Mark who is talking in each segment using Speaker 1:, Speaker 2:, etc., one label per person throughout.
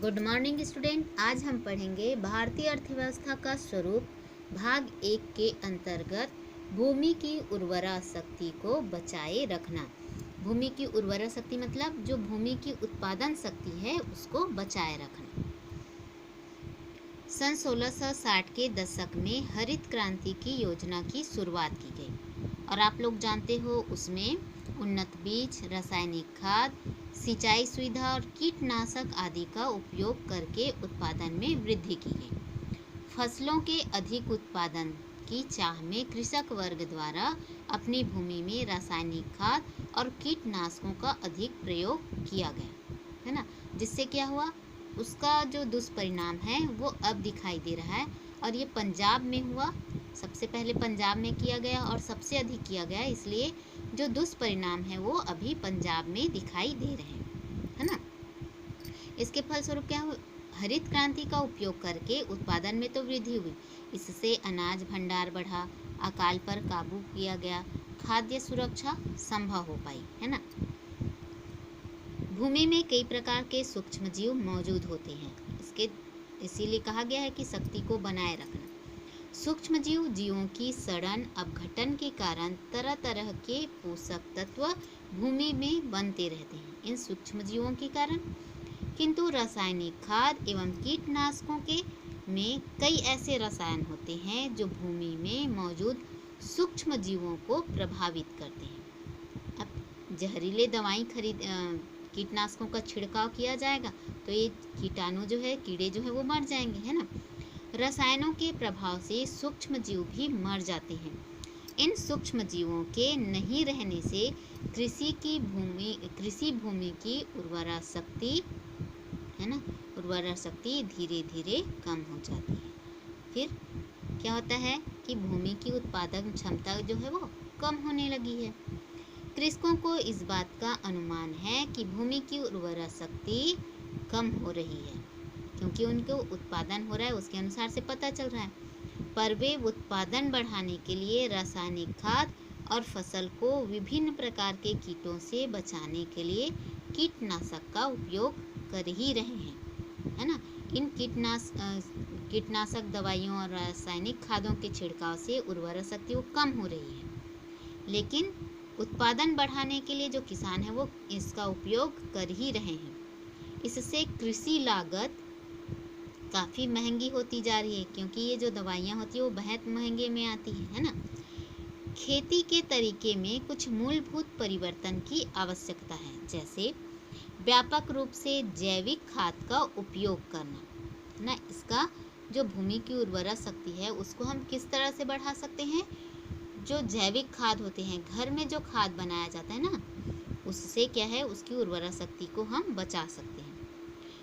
Speaker 1: Good morning student. आज हम पढ़ेंगे भारतीय अर्थव्यवस्था का स्वरूप भाग 1 के अंतर्गत भूमि की उर्वरा शक्ति को बचाए रखना। भूमि की उर्वरा शक्ति मतलब जो भूमि की उत्पादन शक्ति है उसको बचाए रखना। सन 1660 के दशक में हरित क्रांति की योजना की शुरुआत की गई और आप लोग जानते हो उसमें उन्नत बीज, रासायनिक खाद, सिंचाई सुविधा और कीटनाशक आदि का उपयोग करके उत्पादन में वृद्धि की गई। फसलों के अधिक उत्पादन की चाह में कृषक वर्ग द्वारा अपनी भूमि में रासायनिक खाद और कीटनाशकों का अधिक प्रयोग किया गया, है ना। जिससे क्या हुआ, उसका जो दुष्परिणाम है वो अब दिखाई दे रहा है और ये पंजाब में हुआ। सबसे पहले पंजाब में किया गया और सबसे अधिक किया गया, इसलिए जो दुष्परिणाम है वो अभी पंजाब में दिखाई दे रहे हैं, है ना। इसके फलस्वरूप क्या हुआ, हरित क्रांति का उपयोग करके उत्पादन में तो वृद्धि हुई, इससे अनाज भंडार बढ़ा, अकाल पर काबू किया गया, खाद्य सुरक्षा संभव हो पाई, है ना। भूमि में कई प्रकार के सूक्ष्म जीव मौजूद होते हैं, इसीलिए कहा गया है कि शक्ति को बनाए रखना। सूक्ष्म जीवों की सड़न अपघटन के कारण तरह तरह के पोषक तत्व भूमि में बनते रहते हैं इन सूक्ष्म जीवों के कारण। किंतु रासायनिक खाद एवं कीटनाशकों के में कई ऐसे रसायन होते हैं जो भूमि में मौजूद सूक्ष्म जीवों को प्रभावित करते हैं। अब जहरीले दवाई कीटनाशकों का छिड़काव किया जाएगा तो ये कीटाणु जो है, कीड़े जो है वो मर जाएंगे, है ना। रसायनों के प्रभाव से सूक्ष्म जीव भी मर जाते हैं। इन सूक्ष्म जीवों के नहीं रहने से कृषि भूमि की उर्वरा शक्ति, है ना, उर्वरा शक्ति धीरे धीरे कम हो जाती है। फिर क्या होता है कि भूमि की उत्पादन क्षमता जो है वो कम होने लगी है। कृषकों को इस बात का अनुमान है कि भूमि की उर्वरा शक्ति कम हो रही है, क्योंकि उनको उत्पादन हो रहा है उसके अनुसार से पता चल रहा है। पर वे उत्पादन बढ़ाने के लिए रासायनिक खाद और फसल को विभिन्न प्रकार के कीटों से बचाने के लिए कीटनाशक का उपयोग कर ही रहे हैं, है ना। इन कीटनाशक दवाइयों और रासायनिक खादों के छिड़काव से उर्वरा शक्ति वो कम हो रही है, लेकिन उत्पादन बढ़ाने के लिए जो किसान है वो इसका उपयोग कर ही रहे हैं। इससे कृषि लागत काफ़ी महंगी होती जा रही है, क्योंकि ये जो दवाइयाँ होती है वो बहुत महंगे में आती है ना। खेती के तरीके में कुछ मूलभूत परिवर्तन की आवश्यकता है, जैसे व्यापक रूप से जैविक खाद का उपयोग करना, ना। इसका जो भूमि की उर्वरा शक्ति है उसको हम किस तरह से बढ़ा सकते हैं, जो जैविक खाद होते हैं, घर में जो खाद बनाया जाता है ना, उससे क्या है, उसकी उर्वरा शक्ति को हम बचा सकते हैं।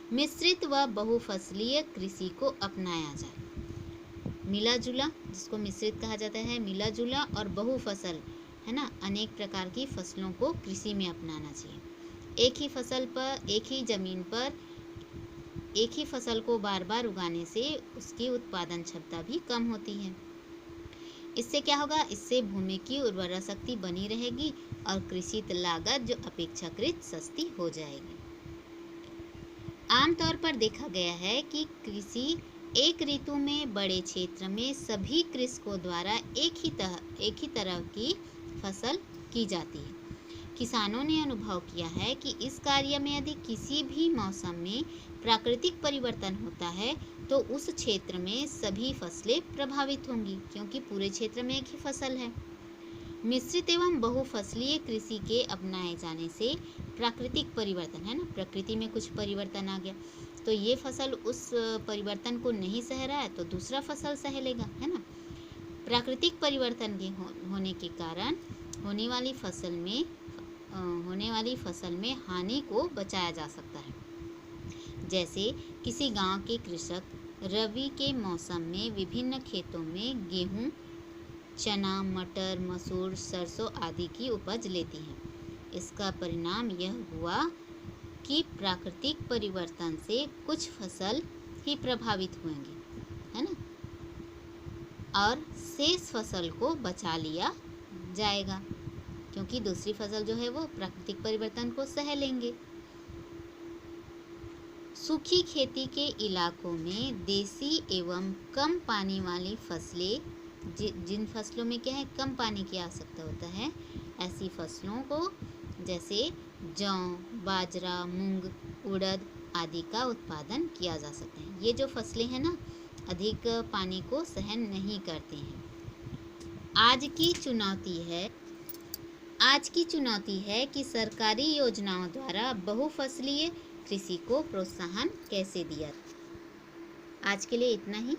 Speaker 1: मिश्रित व बहुफसलीय कृषि को अपनाया जाए। मिला जुला, जिसको मिश्रित कहा जाता है, मिला जुला और बहुफसल, है ना, अनेक प्रकार की फसलों को कृषि में अपनाना चाहिए। एक ही फसल पर, एक ही जमीन पर एक ही फसल को बार बार उगाने से उसकी उत्पादन क्षमता भी कम होती है। इससे क्या होगा, इससे भूमि की उर्वरा शक्ति बनी रहेगी और कृषि लागत जो अपेक्षाकृत सस्ती हो जाएगी। आमतौर पर देखा गया है कि कृषि एक ऋतु में बड़े क्षेत्र में सभी कृषकों द्वारा एक ही तरह की फसल की जाती है। किसानों ने अनुभव किया है कि इस कार्य में यदि किसी भी मौसम में प्राकृतिक परिवर्तन होता है तो उस क्षेत्र में सभी फसलें प्रभावित होंगी, क्योंकि पूरे क्षेत्र में एक ही फसल है। मिश्रित एवं बहुफसलीय कृषि के अपनाए जाने से प्राकृतिक परिवर्तन, है ना, प्रकृति में कुछ परिवर्तन आ गया तो ये फसल उस परिवर्तन को नहीं सह रहा है तो दूसरा फसल सह लेगा, है ना। प्राकृतिक परिवर्तन के होने के कारण होने वाली फसल में हानि को बचाया जा सकता है। जैसे किसी गांव के कृषक रबी के मौसम में विभिन्न खेतों में गेहूं, चना, मटर, मसूर, सरसों आदि की उपज लेती हैं। इसका परिणाम यह हुआ कि प्राकृतिक परिवर्तन से कुछ फसल ही प्रभावित होंगी, है ना, और शेष फसल को बचा लिया जाएगा, क्योंकि दूसरी फसल जो है वो प्राकृतिक परिवर्तन को सह लेंगे। सूखी खेती के इलाकों में देसी एवं कम पानी वाली फसलें, जिन फसलों में क्या है, कम पानी की आवश्यकता होता है, ऐसी फसलों को जैसे जौ, बाजरा, मूंग, उड़द आदि का उत्पादन किया जा सकता है। ये जो फसलें हैं ना, अधिक पानी को सहन नहीं करती हैं। आज की चुनौती है कि सरकारी योजनाओं द्वारा बहुफसलीय कृषि को प्रोत्साहन कैसे दिया। आज के लिए इतना ही।